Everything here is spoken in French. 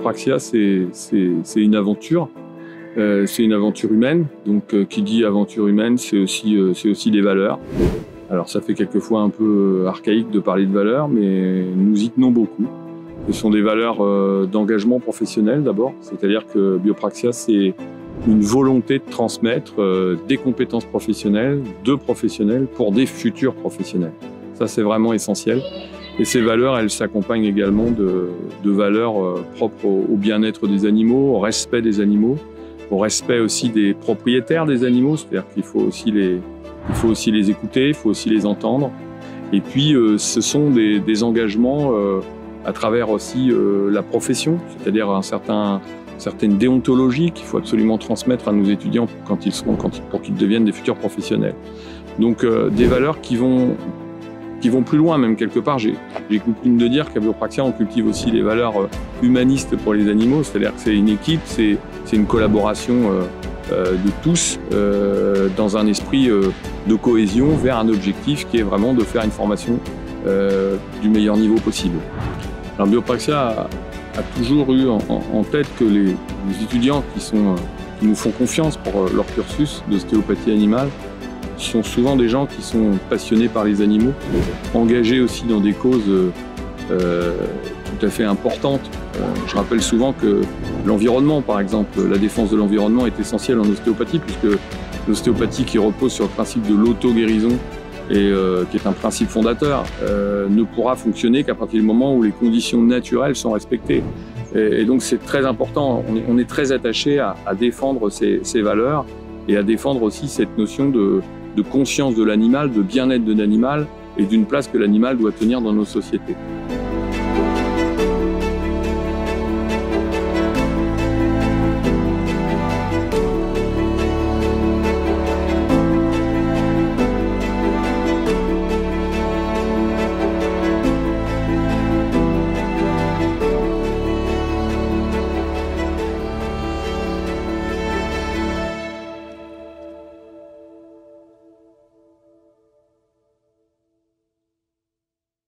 Biopraxia, c'est une aventure. C'est une aventure humaine. Donc, qui dit aventure humaine, c'est aussi des valeurs. Alors, ça fait quelquefois un peu archaïque de parler de valeurs, mais nous y tenons beaucoup. Ce sont des valeurs d'engagement professionnel d'abord. C'est-à-dire que Biopraxia, c'est une volonté de transmettre des compétences professionnelles, de professionnels pour des futurs professionnels. Ça, c'est vraiment essentiel. Et ces valeurs, elles s'accompagnent également de valeurs propres au bien-être des animaux, au respect des animaux, au respect aussi des propriétaires des animaux. C'est-à-dire qu'il faut aussi les écouter, il faut aussi les entendre. Et puis, ce sont des engagements à travers aussi la profession, c'est-à-dire certaines déontologies qu'il faut absolument transmettre à nos étudiants pour qu'ils deviennent des futurs professionnels. Donc, des valeurs qui vont plus loin, même quelque part. J'ai coutume de dire qu'à Biopraxia, on cultive aussi les valeurs humanistes pour les animaux, c'est-à-dire que c'est une équipe, c'est une collaboration de tous dans un esprit de cohésion vers un objectif qui est vraiment de faire une formation du meilleur niveau possible. Alors Biopraxia a toujours eu en tête que les étudiants qui nous font confiance pour leur cursus d'ostéopathie animale sont souvent des gens qui sont passionnés par les animaux, engagés aussi dans des causes tout à fait importantes. Je rappelle souvent que l'environnement, par exemple, la défense de l'environnement est essentielle en ostéopathie, puisque l'ostéopathie qui repose sur le principe de l'auto-guérison et qui est un principe fondateur, ne pourra fonctionner qu'à partir du moment où les conditions naturelles sont respectées. Et donc c'est très important, on est très attaché à défendre ces valeurs et à défendre aussi cette notion de conscience de l'animal, de bien-être de l'animal et d'une place que l'animal doit tenir dans nos sociétés.